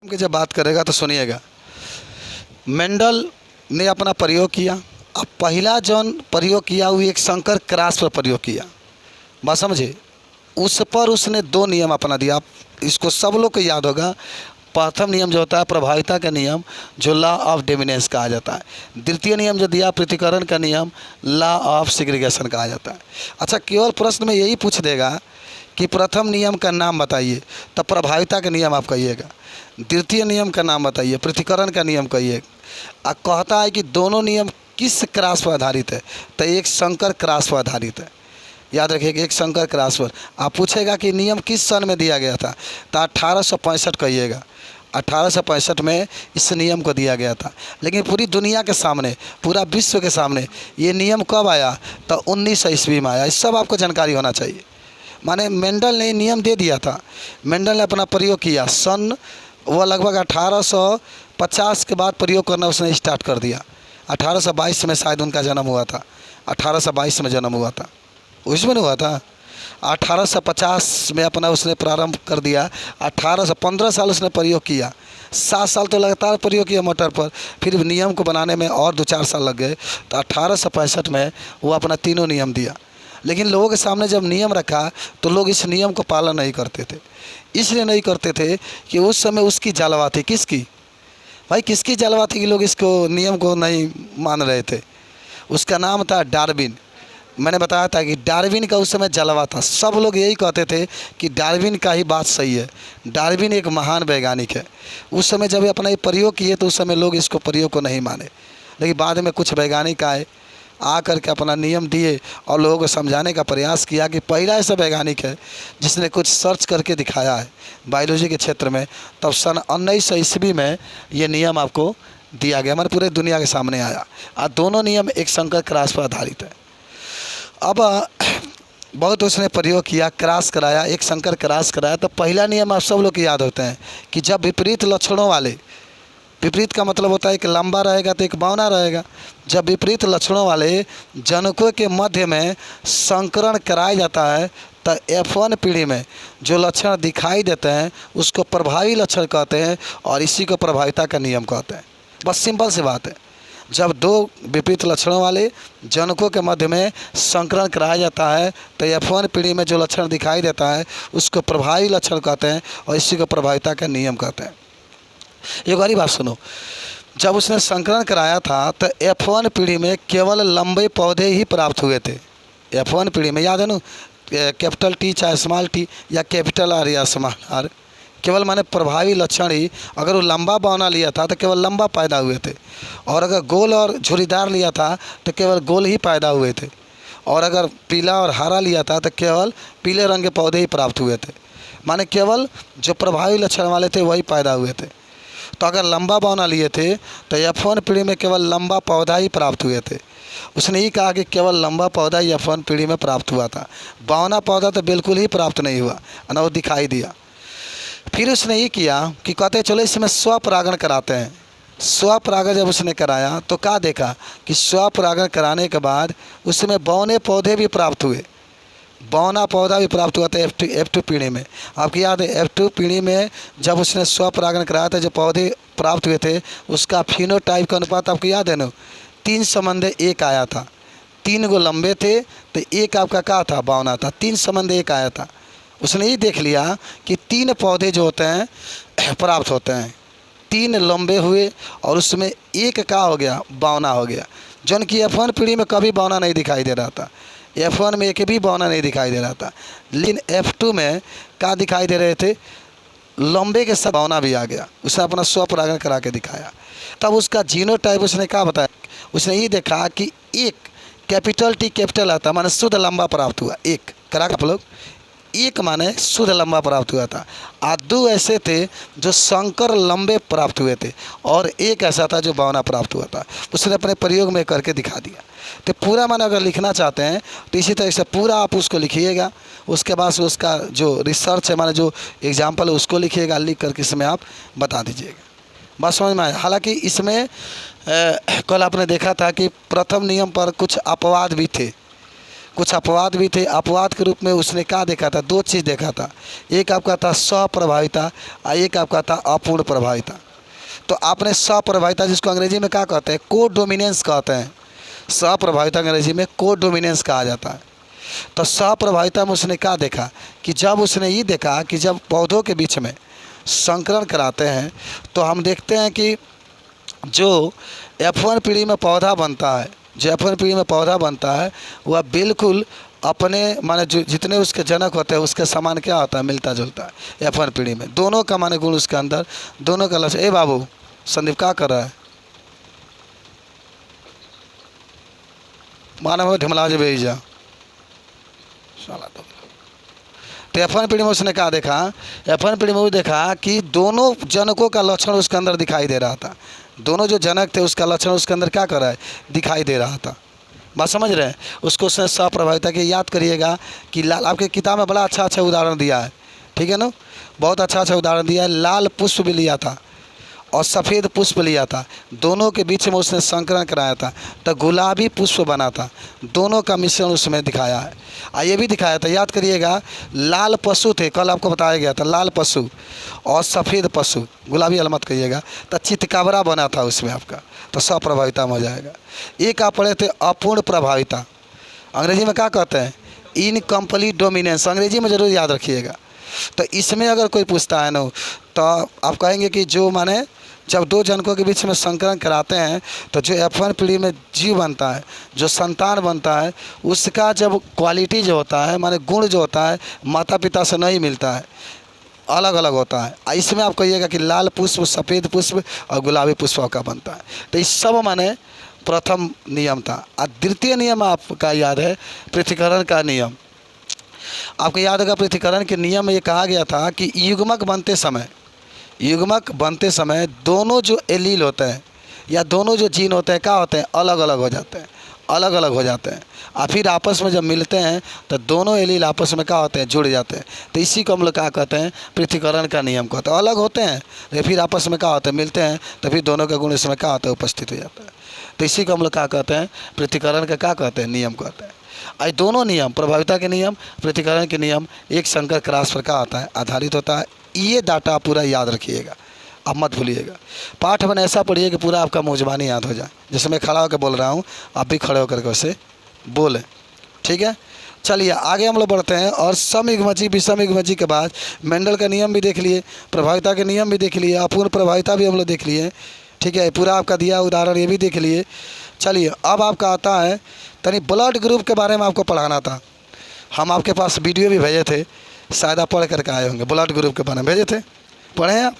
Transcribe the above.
की जब बात करेगा तो सुनिएगा। मेंडल ने अपना प्रयोग किया। अब पहला जौन प्रयोग किया वो एक शंकर क्रॉस पर प्रयोग किया। बात समझे। उस पर उसने दो नियम अपना दिया। आप इसको सब लोग को याद होगा। प्रथम नियम जो होता है प्रभाविता का नियम, जो लॉ ऑफ डोमिनेंस कहा जाता है। द्वितीय नियम जो दिया पृथक्करण का नियम, लॉ ऑफ सेग्रीगेशन कहा जाता है। अच्छा, केवल प्रश्न में यही पूछ देगा कि प्रथम नियम का नाम बताइए, तब प्रभाविता का नियम आप कहिएगा। द्वितीय नियम का नाम बताइए, पृथक्करण का नियम कहिए। अब कहता है कि दोनों नियम किस क्रॉस पर आधारित है, तो एक शंकर क्रॉस पर आधारित है। याद रखिए, एक शंकर क्रॉस पर। आप पूछेगा कि नियम किस सन में दिया गया था, तो 1865 कहिएगा। 1865 में इस नियम को दिया गया था। लेकिन पूरी दुनिया के सामने, पूरा विश्व के सामने ये नियम कब आया, तो 1900 ईस्वी में आया। इस सब आपको जानकारी होना चाहिए। माने मेंडल ने नियम दे दिया था, मेंडल ने अपना प्रयोग किया। सन वह लगभग 1850 के बाद प्रयोग करना उसने स्टार्ट कर दिया। 1822 में शायद उनका जन्म हुआ था। 1822 में जन्म हुआ था, उसमें नहीं हुआ था। 1850 में अपना उसने प्रारंभ कर दिया। 15 साल उसने प्रयोग किया। 7 साल तो लगातार प्रयोग किया मोटर पर। फिर नियम को बनाने में और 2-4 साल लग गए। तो 1865 में वो अपना तीनों नियम दिया। लेकिन लोगों के सामने जब नियम रखा तो लोग इस नियम को पालन नहीं करते थे। इसलिए नहीं करते थे कि उस समय उसकी जलवा थी। किसकी भाई, किसकी जलवा थी कि लोग इसको नियम को नहीं मान रहे थे। उसका नाम था डार्विन। मैंने बताया था कि डार्विन का उस समय जलवा था। सब लोग यही कहते थे कि डार्विन का ही बात सही है, डार्विन एक महान वैज्ञानिक है। उस समय जब अपना ये प्रयोग किए तो उस समय लोग इसको प्रयोग को नहीं माने। लेकिन बाद में कुछ वैज्ञानिक आए, आ करके अपना नियम दिए और लोगों को समझाने का प्रयास किया कि पहला ऐसा वैज्ञानिक है जिसने कुछ सर्च करके दिखाया है बायोलॉजी के क्षेत्र में। तब सन 1900 ईस्वी में ये नियम आपको दिया गया, हमारे पूरे दुनिया के सामने आया। और दोनों नियम एक शंकर क्रॉस पर आधारित है। अब बहुत उसने प्रयोग किया, क्रॉस कराया, एक शंकर क्रॉस कराया। तो पहला नियम आप सब लोग को याद होते हैं कि जब विपरीत लक्षणों वाले, विपरीत का मतलब होता है एक लंबा रहेगा तो एक बौना रहेगा। जब विपरीत लक्षणों वाले जनकों के मध्य में संकरण कराया जाता है तो F1 पीढ़ी में जो लक्षण दिखाई देते हैं उसको प्रभावी लक्षण कहते हैं, और इसी को प्रभाविता का नियम कहते हैं। बस सिंपल सी बात है। जब दो विपरीत लक्षणों वाले जनकों के मध्य में संकरण कराया जाता है तो F1 पीढ़ी में जो लक्षण दिखाई देता है उसको प्रभावी लक्षण कहते हैं, और इसी को प्रभाविता का नियम कहते हैं। एक बारी बात सुनो, जब उसने संकरण कराया था तो F1 पीढ़ी में केवल लंबे पौधे ही प्राप्त हुए थे। F1 पीढ़ी में याद है ना, कैपिटल टी चाहे स्मॉल टी या कैपिटल आर या स्मॉल आर, केवल माने प्रभावी लक्षण ही। अगर वो लंबा बौना लिया था तो केवल लंबा पैदा हुए थे, और अगर गोल और झुरीदार लिया था तो केवल गोल ही पैदा हुए थे, और अगर पीला और हरा लिया था तो केवल पीले रंग के पौधे ही प्राप्त हुए थे। माने केवल जो प्रभावी लक्षण वाले थे वही पैदा हुए थे। तो अगर लंबा बौना लिए थे तो F1 पीढ़ी में केवल लंबा पौधा ही प्राप्त हुए थे। उसने ही कहा कि केवल लंबा पौधा ही F1 पीढ़ी में प्राप्त हुआ था, बौना पौधा तो बिल्कुल ही प्राप्त नहीं हुआ, ना वो दिखाई दिया। फिर उसने ये किया कि कहते चलो इसमें स्वपरागण कराते हैं। स्वपरागण जब उसने कराया तो क्या देखा कि स्वपरागण कराने के बाद उसमें बौने पौधे भी प्राप्त हुए, बौना पौधा भी प्राप्त हुआ था F2 पीढ़ी में। आपको याद है F2 पीढ़ी में जब उसने स्वपरागण कराया था, जो पौधे प्राप्त हुए थे उसका फिनोटाइप का अनुपात आपको याद है ना, 3:1 आया था। 3 गो लंबे थे तो एक आपका क्या था, बौना था। 3:1 आया था। उसने ये देख लिया कि 3 पौधे जो होते हैं प्राप्त होते हैं, 3 लंबे हुए और उसमें एक का हो गया, बौना हो गया। जौन कि F1 पीढ़ी में कभी बौना नहीं दिखाई दे रहा था। F1 में एक भी बौना नहीं दिखाई दे रहा था, लेकिन F2 में क्या दिखाई दे रहे थे, लंबे के साथ बौना भी आ गया। उसने अपना स्वपरागण करा के दिखाया। तब उसका जीनोटाइप उसने क्या बताया, उसने ये देखा कि एक कैपिटल टी कैपिटल आता माने शुद्ध लंबा प्राप्त हुआ। एक करा आप लोग, एक माने शुद्ध लंबा प्राप्त हुआ था, और 2 ऐसे थे जो संकर लंबे प्राप्त हुए थे, और एक ऐसा था जो बौना प्राप्त हुआ था। उसने अपने प्रयोग में करके दिखा दिया। तो पूरा माने अगर लिखना चाहते हैं तो इसी तरह से पूरा आप उसको लिखिएगा। उसके बाद से उसका जो रिसर्च है माने जो एग्जाम्पल है उसको लिखिएगा, लिख करके इसमें आप बता दीजिएगा। बात समझ में आया। हालांकि इसमें कल आपने देखा था कि प्रथम नियम पर कुछ अपवाद भी थे। कुछ अपवाद भी थे। अपवाद के रूप में उसने क्या देखा था, दो चीज़ देखा था। एक आपका था स्वप्रभाविता और एक आपका था अपूर्ण प्रभाविता। तो आपने स्वप्रभाविता, जिसको अंग्रेजी में क्या कहते हैं, को डोमिनेंस कहते हैं। स्वप्रभाविता अंग्रेजी में को डोमिनेंस कहा जाता है। तो स्वप्रभाविता में उसने क्या देखा कि जब उसने ये देखा कि जब पौधों के बीच में संकरण कराते हैं तो हम देखते हैं कि जो F1 पीढ़ी में पौधा बनता है, जो F1 पीढ़ी में पौधा बनता है वह बिल्कुल अपने माने जो जितने उसके जनक होते हैं उसके समान क्या होता है, मिलता जुलता है। F1 पीढ़ी में दोनों का माने गुण उसके अंदर, दोनों का लक्ष्य। ए बाबू संदीप क्या कर रहा है, मानव ढिमलाज भेजा साला। तो F1 पीढ़ी में उसने क्या देखा, F1 पीढ़ी में वो देखा कि दोनों जनकों का लक्षण उसके अंदर दिखाई दे रहा था। दोनों जो जनक थे उसका लक्षण उसके अंदर क्या कर रहा है, दिखाई दे रहा था। बात समझ रहे हैं। उसको उसने स्वप्रभाविता के याद करिएगा कि लाल, आपके किताब में बड़ा अच्छा अच्छा उदाहरण दिया है, ठीक है ना, बहुत अच्छा अच्छा उदाहरण दिया है। लाल पुष्प भी लिया था और सफ़ेद पुष्प लिया था, दोनों के बीच में उसने संकरण कराया था तो गुलाबी पुष्प बना था। दोनों का मिश्रण उसमें दिखाया है। ये भी दिखाया था, याद करिएगा, लाल पशु थे, कल आपको बताया गया था, लाल पशु और सफ़ेद पशु, गुलाबी अलमत कहिएगा, तो चितकाबरा बना था उसमें आपका, तो स्वप्रभाविता में हो जाएगा। एक आप पढ़े थे अपूर्ण प्रभाविता, अंग्रेजी में क्या कहते हैं, इनकम्प्लीट डोमिनेंस, अंग्रेजी में ज़रूर याद रखिएगा। तो इसमें अगर कोई पूछता है ना तो आप कहेंगे कि जो माने जब दो जनकों के बीच में संकरण कराते हैं तो जो F1 पीढ़ी में जीव बनता है, जो संतान बनता है, उसका जब क्वालिटी जो होता है माने गुण जो होता है माता पिता से नहीं मिलता है, अलग अलग होता है। इसमें आप कहिएगा कि लाल पुष्प, सफ़ेद पुष्प और गुलाबी पुष्प का बनता है। तो इस सब माने प्रथम नियम था। और द्वितीय नियम आपका याद है, पृथक्करण का नियम। आपको याद होगा पृथक्करण के नियम में ये कहा गया था कि युग्मक बनते समय दोनों जो एलील होते हैं या दोनों जो जीन होते हैं क्या होते हैं, अलग अलग हो जाते हैं, अलग अलग हो जाते हैं। और फिर आपस में जब मिलते हैं तो दोनों एलील आपस में क्या होते हैं, जुड़ जाते हैं। तो इसी को हम लोग क्या कहते हैं, पृथक्करण का नियम कहते हैं। अलग होते हैं लेकिन फिर आपस में क्या होते हैं, मिलते हैं, तो फिर दोनों का गुण इसमें क्या होता है, उपस्थित हो जाता है। तो इसी को हम लोग क्या कहते हैं, पृथक्करण का क्या कहते हैं, नियम कहते हैं। ये दोनों नियम, प्रभाविता के नियम, पृथक्करण के नियम, एक संकर क्रॉस पर क्या होता है, आधारित होता है। ये डाटा पूरा याद रखिएगा, आप मत भूलिएगा। पाठ मैंने ऐसा पढ़िए कि पूरा आपका मुँजबानी याद हो जाए। जैसे मैं खड़ा होकर बोल रहा हूँ, आप भी खड़े होकर के उसे बोलें, ठीक है। चलिए आगे हम लोग बढ़ते हैं। और समयुग्मजी, विषमयुग्मजी के बाद मेंडल का नियम भी देख लिए, प्रभाविता के नियम भी देख लिए, अपूर्ण प्रभाविता भी हम लोग देख लिए, ठीक है। पूरा आपका दिया उदाहरण ये भी देख लिए। चलिए अब आपका आता है तनी ब्लड ग्रुप के बारे में आपको पढ़ाना था। हम आपके पास वीडियो भी भेजे थे, शायद आप पढ़ करके आए होंगे। ब्लड ग्रुप के बारे में भेजे थे, पढ़े हैं आप?